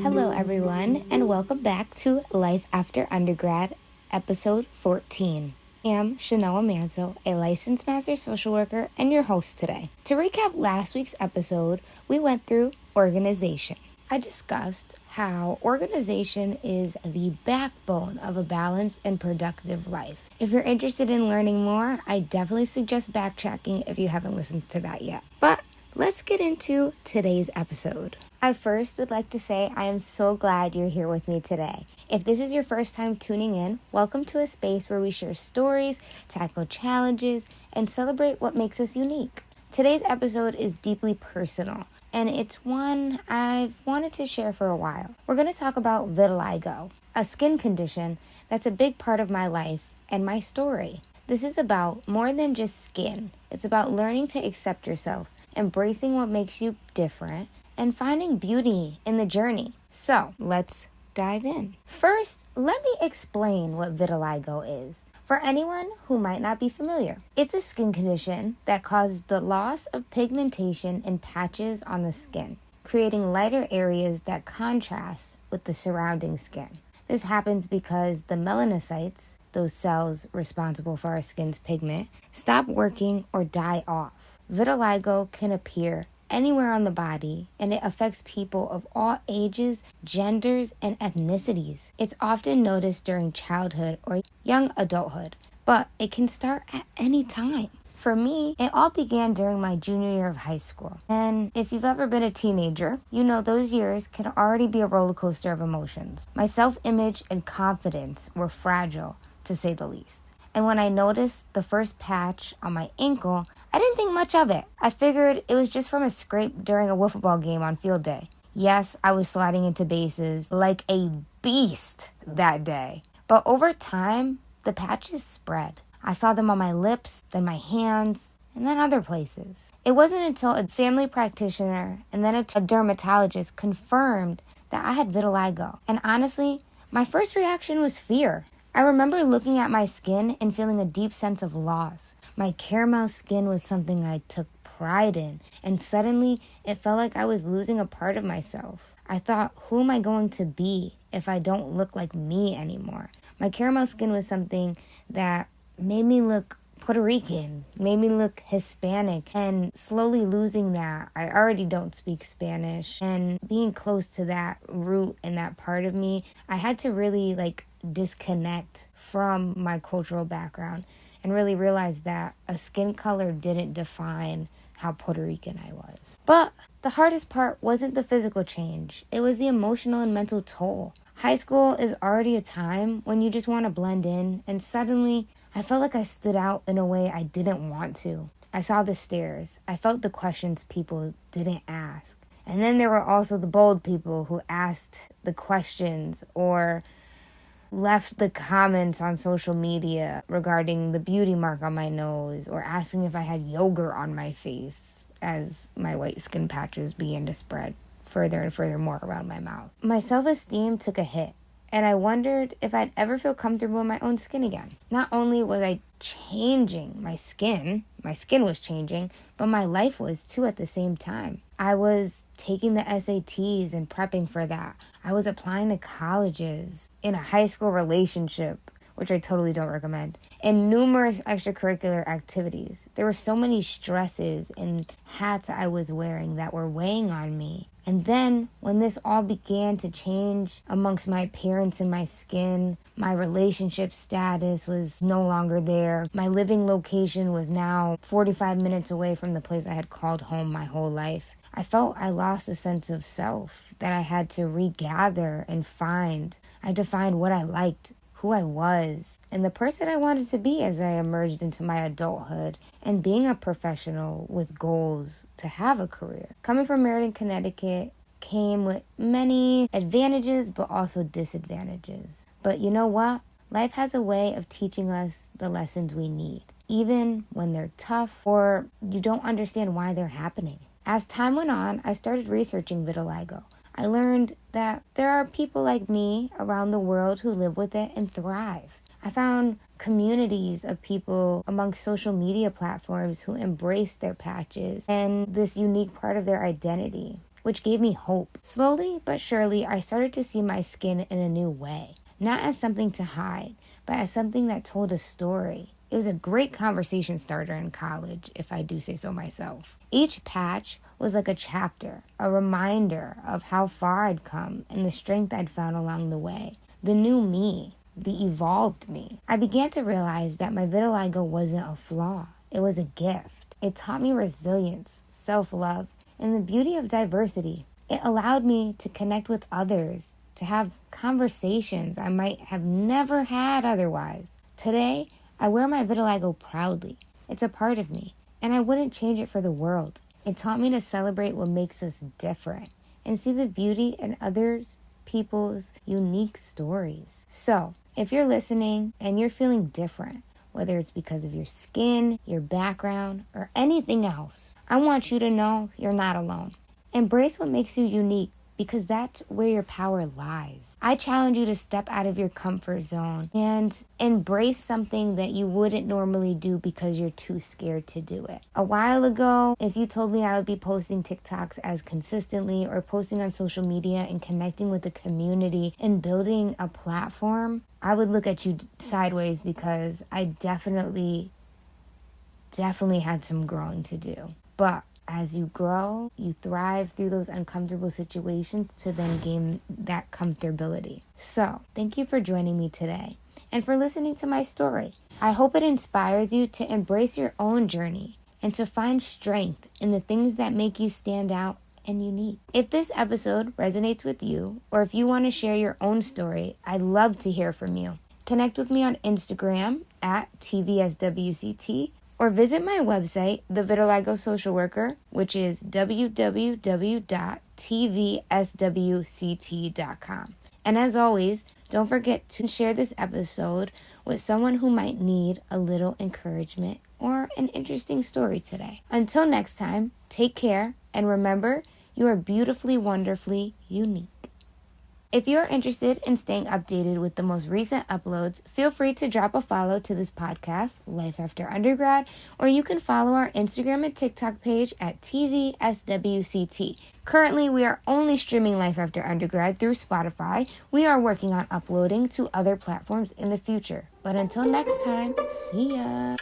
Hello, everyone, and welcome back to Life After Undergrad, episode 14. I am Shanoa Manso, a licensed master social worker and your host today. To recap last week's episode, we went through organization. I discussed how organization is the backbone of a balanced and productive life. If you're interested in learning more, I definitely suggest backtracking if you haven't listened to that yet. But let's get into today's episode. I first would like to say I am so glad you're here with me today. If this is your first time tuning in, welcome to a space where we share stories, tackle challenges, and celebrate what makes us unique. Today's episode is deeply personal, and it's one I've wanted to share for a while. We're going to talk about vitiligo, a skin condition that's a big part of my life and my story. This is about more than just skin. It's about learning to accept yourself, embracing what makes you different, and finding beauty in the journey. So let's dive in. First, let me explain what vitiligo is. For anyone who might not be familiar, it's a skin condition that causes the loss of pigmentation in patches on the skin, creating lighter areas that contrast with the surrounding skin. This happens because the melanocytes, those cells responsible for our skin's pigment, stop working or die off. Vitiligo can appear anywhere on the body, and it affects people of all ages, genders, and ethnicities. It's often noticed during childhood or young adulthood, but it can start at any time. For me, it all began during my junior year of high school. And if you've ever been a teenager, you know those years can already be a roller coaster of emotions. My self-image and confidence were fragile, to say the least. And when I noticed the first patch on my ankle, I didn't think much of it. I figured it was just from a scrape during a wiffle ball game on field day. Yes, I was sliding into bases like a beast that day. But over time, the patches spread. I saw them on my lips, then my hands, and then other places. It wasn't until a family practitioner and then a dermatologist confirmed that I had vitiligo. And honestly, my first reaction was fear. I remember looking at my skin and feeling a deep sense of loss. My caramel skin was something I took pride in, and suddenly it felt like I was losing a part of myself. I thought, who am I going to be if I don't look like me anymore? My caramel skin was something that made me look Puerto Rican, made me look Hispanic, and slowly losing that, I already don't speak Spanish, and being close to that root and that part of me, I had to really disconnect from my cultural background and really realize that a skin color didn't define how Puerto Rican I was. But the hardest part wasn't the physical change. It was the emotional and mental toll. High school is already a time when you just want to blend in, and suddenly I felt like I stood out in a way I didn't want to. I saw the stares. I felt the questions people didn't ask. And then there were also the bold people who asked the questions or left the comments on social media regarding the beauty mark on my nose or asking if I had yogurt on my face as my white skin patches began to spread further and further more around my mouth. My self-esteem took a hit, and I wondered if I'd ever feel comfortable in my own skin again. Not only was I changing my skin was changing, but my life was too at the same time. I was taking the SATs and prepping for that. I was applying to colleges, in a high school relationship, which I totally don't recommend, and numerous extracurricular activities. There were so many stresses and hats I was wearing that were weighing on me. And then when this all began to change amongst my appearance and my skin, my relationship status was no longer there. My living location was now 45 minutes away from the place I had called home my whole life. I felt I lost a sense of self that I had to regather and find. I defined what I liked, who I was, and the person I wanted to be as I emerged into my adulthood and being a professional with goals to have a career. Coming from Meriden, Connecticut came with many advantages but also disadvantages. But you know what? Life has a way of teaching us the lessons we need, even when they're tough or you don't understand why they're happening. As time went on, I started researching vitiligo. I learned that there are people like me around the world who live with it and thrive. I found communities of people amongst social media platforms who embrace their patches and this unique part of their identity. which gave me hope. Slowly but surely, I started to see my skin in a new way, not as something to hide, but as something that told a story. It was a great conversation starter in college, if I do say so myself. Each patch was like a chapter, a reminder of how far I'd come and the strength I'd found along the way. The new me, the evolved me. I began to realize that my vitiligo wasn't a flaw. It was a gift. It taught me resilience, self-love, and the beauty of diversity. It allowed me to connect with others, to have conversations I might have never had otherwise. Today, I wear my vitiligo proudly. It's a part of me, and I wouldn't change it for the world. It taught me to celebrate what makes us different and see the beauty in others, people's unique stories. So, if you're listening and you're feeling different, whether it's because of your skin, your background, or anything else, I want you to know you're not alone. Embrace what makes you unique, because that's where your power lies. I challenge you to step out of your comfort zone and embrace something that you wouldn't normally do because you're too scared to do it. A while ago, if you told me I would be posting TikToks as consistently or posting on social media and connecting with the community and building a platform, I would look at you sideways, because I definitely had some growing to do. But as you grow, you thrive through those uncomfortable situations to then gain that comfortability. So, thank you for joining me today and for listening to my story. I hope it inspires you to embrace your own journey and to find strength in the things that make you stand out and unique. If this episode resonates with you, or if you want to share your own story, I'd love to hear from you. Connect with me on Instagram at TVSWCT, or visit my website, The Vitiligo Social Worker, which is www.tvswct.com. And as always, don't forget to share this episode with someone who might need a little encouragement or an interesting story today. Until next time, take care, and remember, you are beautifully, wonderfully unique. If you're interested in staying updated with the most recent uploads, feel free to drop a follow to this podcast, Life After Undergrad, or you can follow our Instagram and TikTok page at TVSWCT. Currently, we are only streaming Life After Undergrad through Spotify. We are working on uploading to other platforms in the future. But until next time, see ya!